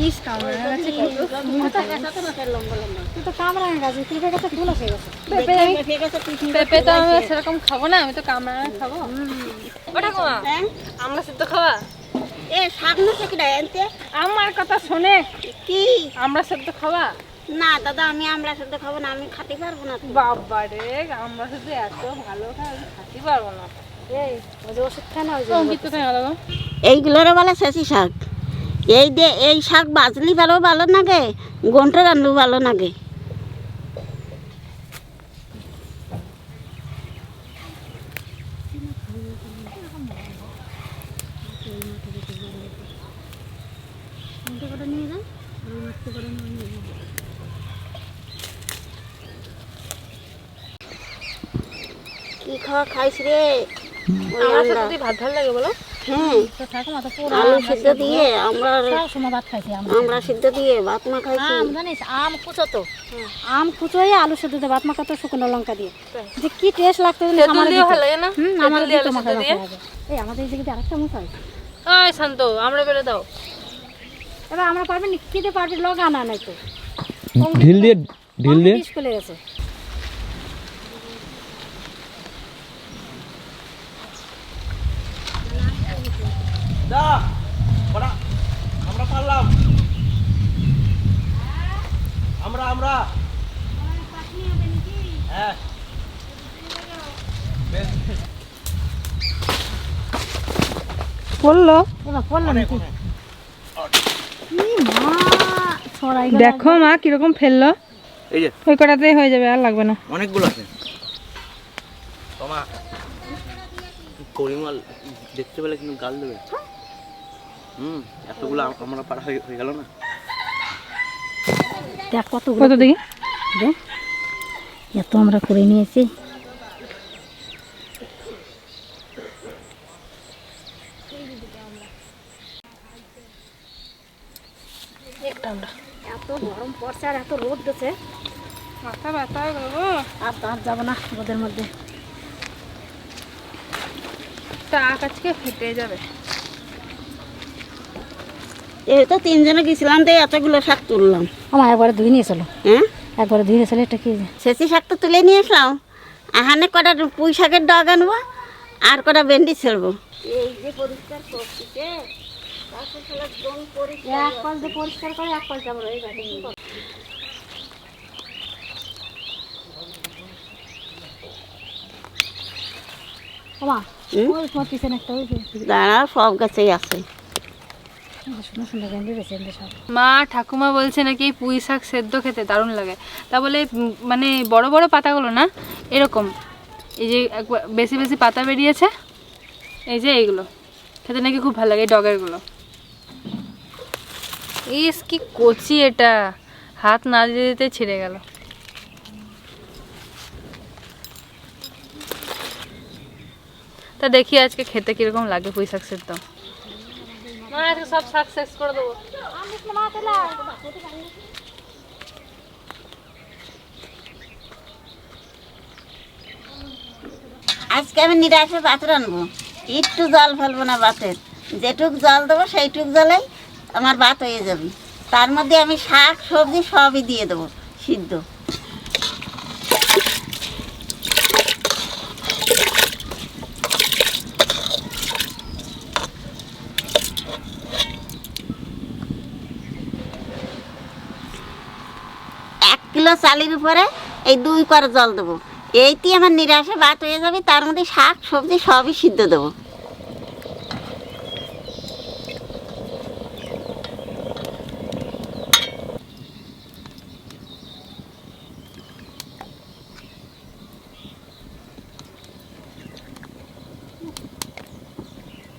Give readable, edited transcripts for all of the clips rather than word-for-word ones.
ইস কামরাঙা গাছে তুই তো কামরাঙা গাছ পেঁপে গাছে ফুল এসে গেছে। পেঁপে তো আমি সেরকম খাবো না, আমি তো কামরাঙা খাবো। ও ঠাকুমা, আমরা সিদ্ধ খাওয়া এ সামনে থেকে আনতে আমার কথা শোনে কি আমরা সিদ্ধ খাওয়া। না দাদা, আমি আমরা শুদ্ধ খাবো না, আমি খেতে পারবো না তো। বাবা রে, আমরা শুধু এত ভালো খাই, আমি খাতে পারবো না। এই ওই যে ওষুধ খায় না, ওই যে অঙ্কিত খাই আলাদা। এইগুলোরে বলে শেষি শাক। এই শাক বাজলি ভালো ভালো লাগে, গন্টে রান্নু ভালো লাগে। কি খাওয়া খাইস রে? আমার সাথে ভাত ভালো লাগে বলো? হ্যাঁ, আলু সিদ্ধ দিয়ে আমরা সিদ্ধ দিয়ে ভাত মা খাইছি। জানিস আম কুচো তো, আম কুচোই আলু সিদ্ধ দিয়ে ভাত মাখা তো শুকনো লঙ্কা দিয়ে, যে কি টেস্ট লাগতো। আমার ভালো লাগে না, আমার এই আমাদের এই দিকে আরেকটা মশাই। ওই শান্ত, আমরা বেড়ে দাও। এবার আমরা পারবেন না, খেতে পারবি, লগা না নাই তো ঢিল দিয়ে স্কুলে গেছে। আমরা পারলাম, আমরা হ্যাঁ পড়লো দেখো মা কিরকম ফেললো। এই যে ওই কটাতেই হয়ে যাবে, আর লাগবে না। অনেকগুলো আছে তোমা। পরিমল দেখতে পেলে কিন্তু গাল দেবে। এতগুলো আমরা পার হয়ে গেল না। দেখ কত দেখি, এত আমরা করে নিয়েছি। এত গরম পড়ছে আর এত রোদ দিচ্ছে, মাথা ব্যথা হয়ে গেল। আর দাঁত যাবো না রোদের মধ্যে, টাক আজকে ফেটে যাবে। এই তো তিনজনে গেছিলাম, তো এতগুলো শাক তুললাম। আমার একবারে ধুয়ে নিয়েছিল, হ্যাঁ একবারে ধুয়ে নিয়েছিল। এটা কি শেষি শাক তো তুলে নিয়ে আসলাম, এখানে কটা পুঁই শাকের ডগ আনবো আর কটা ভেন্ডি ছেড়বো। এই যে পরিষ্কার করছি, এক পাশ দিয়ে পরিষ্কার করে এক পাশ যাবো। দাঁড়া, সব গাছেই আছে। মা ঠাকুমা বলছে নাকি পুঁই শাক সেদ্ধ খেতে দারুণ লাগে। তা বলে মানে বড় বড় পাতাগুলো না, এরকম এই যে একবার বেশি বেশি পাতা বেরিয়েছে, এই যে এইগুলো খেতে নাকি খুব ভালো লাগে, এই ডগেরগুলো। ইস কি কচি, এটা হাত না দিতে দিতে ছিঁড়ে গেল। তা দেখি আজকে খেতে কিরকম লাগে পুঁই শাক সেদ্ধ। আজকে সব শাক শেষ করে দেবো। আজকে আমি নিরাশে ভাত রানবো, একটু জল ফেলবো না ভাতের। যেটুক জল দেবো সেইটুক জলেই আমার ভাত হয়ে যাবে। তার মধ্যে আমি শাক সবজি সবই দিয়ে দেবো সিদ্ধ। কিলো চালের উপরে এই 2 করে জল দেবো, এইটি আমার নিরাশে ভাত হয়ে যাবে। তার মধ্যে শাক সবজি সবই সিদ্ধ দেবো।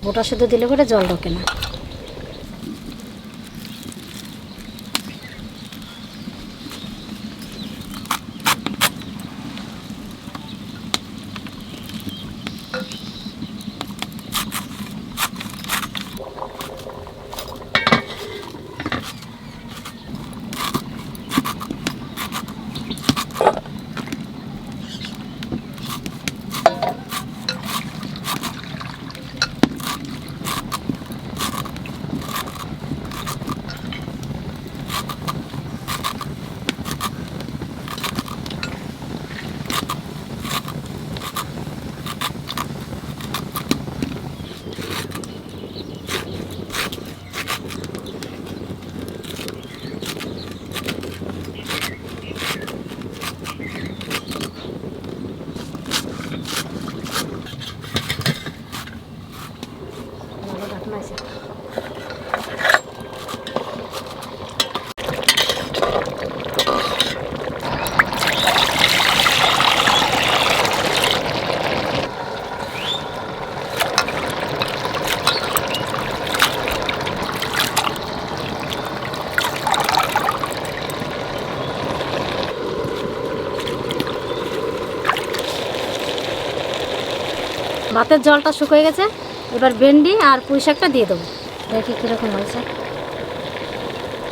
গোটা সিদ্ধ দিলে করে জল ঢোকে না। ভাতের জলটা শুকিয়ে গেছে, এবার ভেন্ডি আর পুঁই শাকটা দিয়ে দেবো। দেখি কীরকম হয়েছে।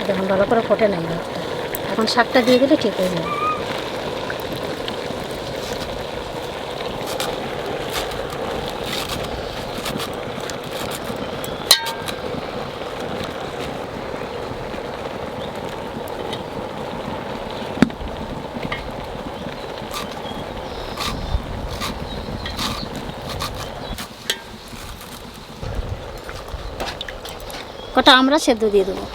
দেখুন ভালো করে ফোটে নাই ভাতটা, এখন শাকটা দিয়ে দিলে ঠিক হয়ে যাবে। কটা আমরা সেদ্ধ দিয়ে দেবো,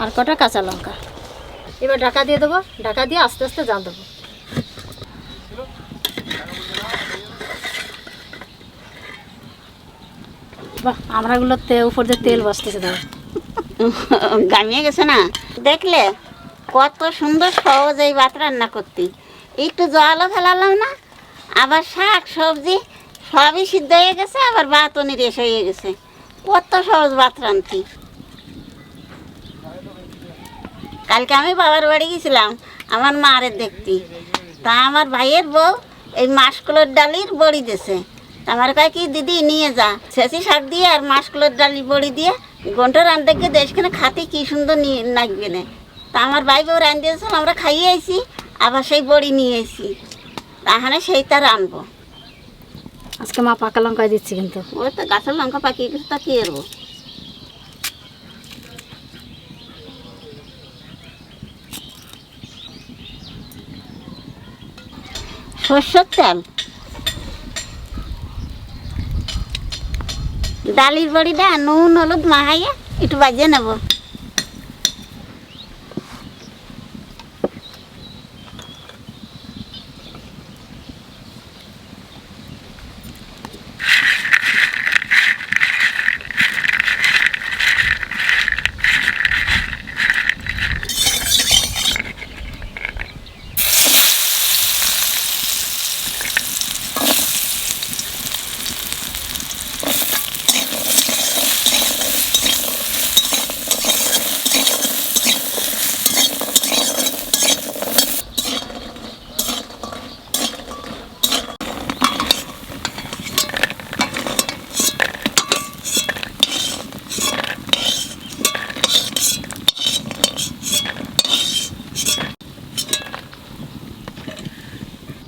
আর কটা কাঁচা লঙ্কা। এবার ঢাকা দিয়ে দেবো, ঢাকা দিয়ে আস্তে আস্তে জাল দেবো। বাহ, আমরাগুলোতে উপর দিয়ে তেল বসতেছে দাও। গামিয়ে গেছে না? দেখলে কত সুন্দর সহজ এই ভাত রান্না করতে। একটু জলও ফেলালাম না, আবার শাক সবজি সবই সিদ্ধ হয়ে গেছে, আবার ভাতও নিরেশ হয়ে গেছে। কত সহজ ভাত রান্তি। কালকে আমি বাবার বাড়ি গেছিলাম আমার মারে দেখতি, তা আমার ভাইয়ের বউ এই মাসকলার ডালির বড়ি দিয়েছে। আমার কয় কি দিদি নিয়ে যা, ছেঁচি শাক দিয়ে আর মাসকলার ডালি বড়ি দিয়ে ঘন্টা রান্না গিয়ে দেশখানে খাতে কি সুন্দর নিয়ে লাগবে না। তা আমার ভাই বউ রান দিয়েছিল, আমরা খাইয়ে আইছি, আবার সেই বড়ি নিয়ে এসি, তাহলে সেইটা রানবো। আজকে মা পাকা লঙ্কা দিচ্ছি কিন্তু। ওই তো গাছের লঙ্কা পাকিয়ে গেছে, তা কি করবো। সর্ষের তেল, ডালির বড়িটা নুন হলুদ মাখাইয়া একটু বাজিয়ে নেব।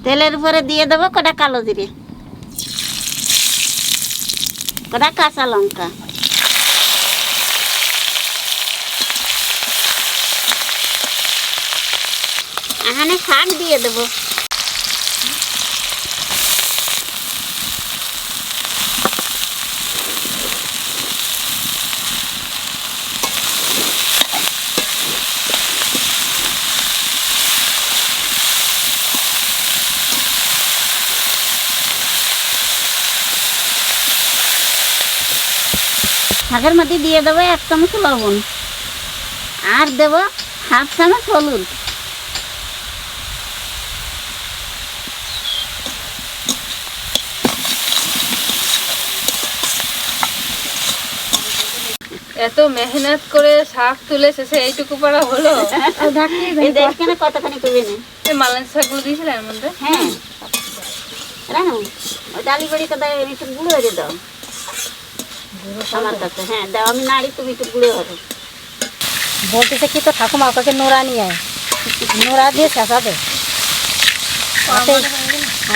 তেলের উপরে দিয়ে দেবো কটা কালো জিরে, কটা কাঁচা লঙ্কা, এখানে শাক দিয়ে দেবো। শাকের মধ্যে দিয়ে দেবো 1 চামচ লবণ, আর দেবো 1/2 চামচ হলুদ। এত মেহনত করে শাক তুলে শেষে এইটুকু পারা হলো। এই দেখেন কতখানি করবে না। এই মালান শাকগুলো দিয়েছিল এর মধ্যে। হ্যাঁ রানো, ওই ডালি বড়িটা দাও, একটু গুঁড়ো হয়ে দাও আমার কাছে। হ্যাঁ দাও, আমি নাড়ি, তুমি একটু গুঁড়ো হবে। বলতেছে কি তো ঠাকুমা ওকে নোড়া নিয়ে আয়, নোড়া দিয়ে চেঁচাবে,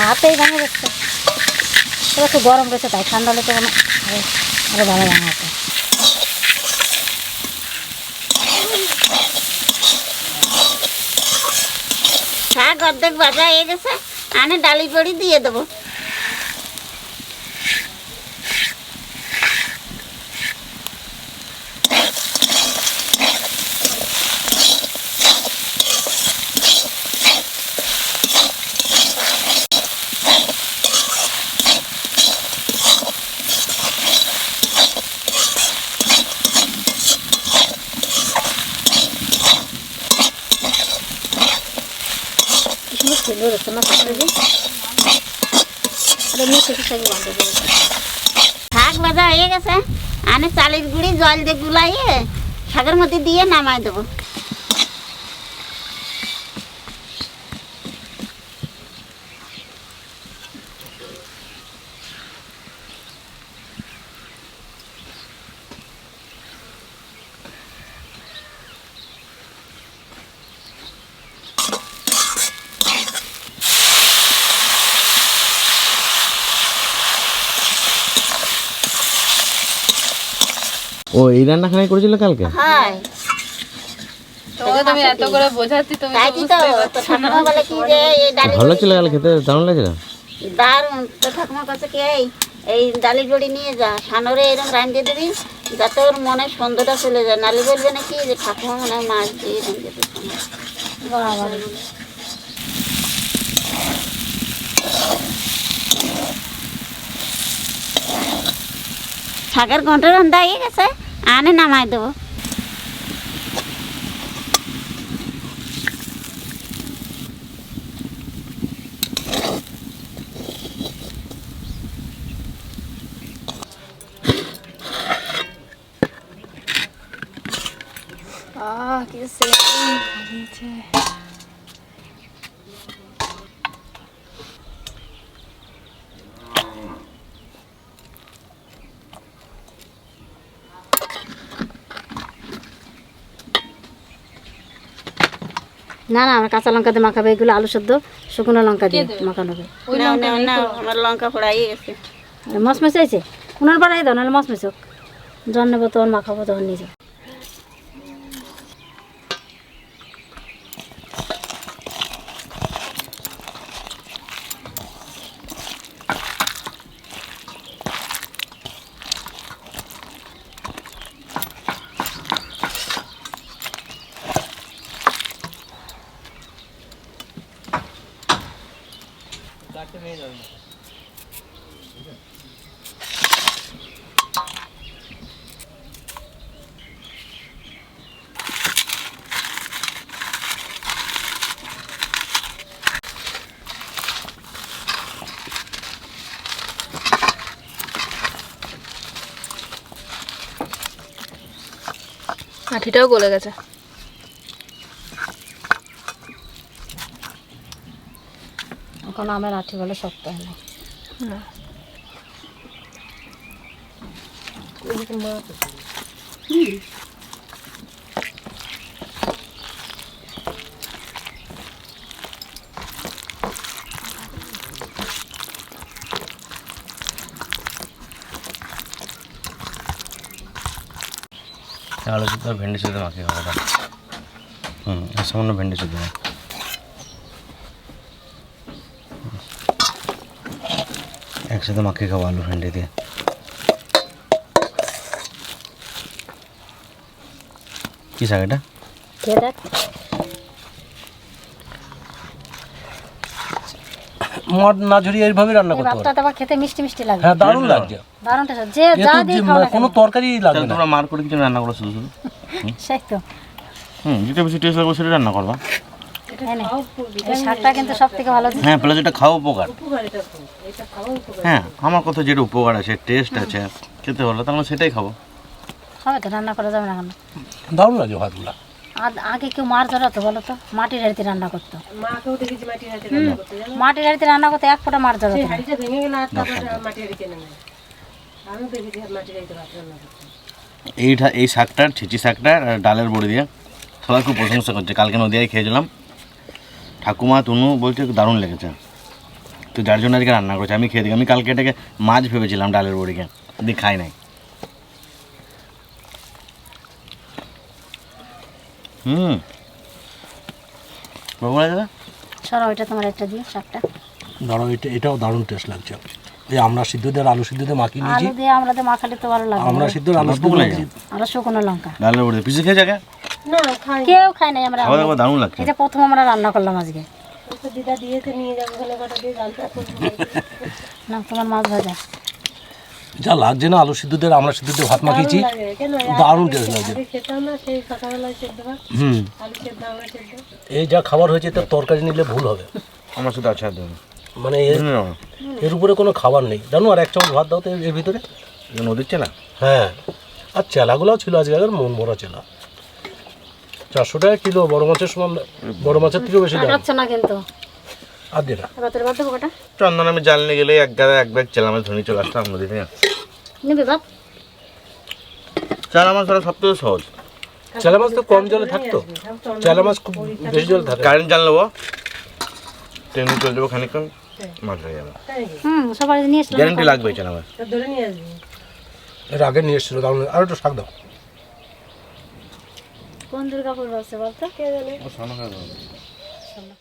হাতেই ভাঙে যাচ্ছে। তবে একটু গরম রয়েছে, তাই ঠান্ডা হলে তো আরো ভালো ভাঙাতে। শাক অর্ধেক ভাজা হয়ে গেছে, আনে ডালি বড়ি দিয়ে দেবো। শাক ভাজা হয়ে গেছে, আনে চালের গুঁড়ি জল দিয়ে গুলাইয়ে শাকের মধ্যে দিয়ে নামাই দেবো। ও এই রান্নাখানায় করেছিল কালকে? হ্যাঁ তোমাকে তুমি এত করে বোঝাচ্ছি তুমি তাই তো তো ঠাকুমা বলে কি যে এই ডালি ভালো লাগছিল কাল খেতে, দারুণ লাগছিল। দারুণ। তো ঠাকুমা কাছে কি এই ডালির বড়ি নিয়ে যা, সানরে এরকম রাঁধিয়ে দিবি যাতে ওর মনে সন্দেহটা চলে যায়, নালি বলবে নাকি যে ঠাকুমা মনে হয় মাছ দিয়ে রাঁধিয়ে দিচ্ছে। শাকের ঘন্টা রান্না হয়ে গেছে, আনে নামাই দেবো। কি সে না না, আমরা কাঁচা লঙ্কা দিয়ে মাখাবে, এগুলো আলু সেদ্ধ শুকনো লঙ্কা দিয়ে মাখানো হবে। নাও নাও নাও, আমার লঙ্কা পোড়াই গেছে। মশমশ হয়েছে, উনার বাড়াই দাও, নাহলে মশমশ হোক। জন নেবো তখন মাখাবো, তখন নিয়ে যাবো। আঠিটাও গলে গেছে। এখন আমার আঠি বলে শক্ত হয় না। আলু সিদ্ধ আর ভেন্ডি সিদ্ধ মাখিয়ে খাওয়াটা। সামান্য ভেন্ডি সিদ্ধ একসাথে মাখিয়ে খাবো আলু ভেন্ডি দিয়ে। কি শাক এটা? খেয়ে দেখ। মদ না ঝরিয়ে এইভাবে রান্না এই করতে পারে। ভাতটা আবার খেতে মিষ্টি মিষ্টি লাগবে। হ্যাঁ দারুণ লাগছে। দারুণ টেস্ট, যে যা দিয়ে খাও না কেন। কোনো তরকারি লাগবে না। তোমরা মার করে কিছু রান্না করো শুধু শুধু। সেই তো। যেটা বেশি টেস্ট লাগবে সেটা রান্না করবা। এই নে, এই শাকটা কিন্তু সব থেকে ভালো। হ্যাঁ প্লাস এটা খাও উপকার। হ্যাঁ আমার কথা যেটা উপকার আছে, টেস্ট আছে, খেতে ভালো, তাহলে সেটাই খাবো। হবে তো, রান্না করা যাবে না কেন? দারুণ লাগছে ভাতগুলা। আগে কেউ মাছ ধরাতো বলো তো, মাটির হাঁড়িতে রান্না করতো। মাটির হাঁড়িতে রান্না করতে এক ফোঁটা মাছ ধরাতো না। এই শাকটার, ছিচি শাকটার আর ডালের বড়ি দিয়ে সবাই খুব প্রশংসা করছে। কালকে নদিয়ায় খেয়েছিলাম, ঠাকুমা তুনু বলছে দারুণ লেগেছে, তো যার জন্য আজকে রান্না করেছে। আমি খেয়ে দেখি, আমি কালকে এটাকে মাছ ভেবেছিলাম ডালের বড়িকে, দিয়ে খাই নাই। বাবু দাদা সরো, ওইটা তোমার একটা দিয়ে শাকটা। দারুণ, এটাও দারুণ টেস্ট লাগছে। এই আমরা সিদ্ধ দিয়ে আলু সিদ্ধ দিয়ে মাখিয়ে নিয়েছি। আলু দিয়ে আমরা তো মাখালে তো ভালো লাগবে। আমরা সিদ্ধ আলু সিদ্ধ লাগছে। আর শুকনো লঙ্কা ডালের বড়ি পিসে খেয়ে যাকে কেউ খায় নাই আমরা। খাওয়া দাওয়া দারুণ লাগছে। এটা প্রথম আমরা রান্না করলাম আজকে। না তোমার মাছ ভাজা যা লাগছে না, আলু সিদ্ধ দিয়ে আমরা সিদ্ধ দিয়ে ভাত মাখিয়েছি, দারুণ টেস্ট লাগছে। এই যা খাবার হয়েছে তার তরকারি নিলে ভুল হবে। আমার সাথে আছে মানে এর উপরে কোনো খাবার নেই জানো। আর এক চামচ ভাত দাও তো এর ভিতরে। নদীর চেলা। হ্যাঁ, আর চেলাগুলোও ছিল আজকে, আগের মন ভরা চেলা। 400 টাকা কিলো, বড় মাছের সমান, বড় মাছের থেকেও বেশি দাম। কাটাচ্ছে না কিন্তু। আর দে না ভাতের ভাত দেবো কটা? চন্দন আমি জাল নিয়ে গেলে এক ব্যাগ চেলা মাছ ধরে চলে আসতাম নদী থেকে। নিবি ভাত? চেলা মাছ ধরা সব থেকে সহজ। চেলা মাছ তো কম জলে থাকতো, চেলা মাছ খুব বেশি জলে থাকে। কারেন্ট জাল নেবো, ট্রেনে চলে যাবো, খানিকক্ষণ মাছ হয়ে যাবে। সবাই নিয়ে এসলাম। গ্যারেন্টি লাগবে চেলা মাছ। এর আগে নিয়ে এসেছিল, দারুণ। আর একটু শাক দাও। কোন দুর্গাপুর ভাবছে বলতো? ও স্বর্ণকার সামনে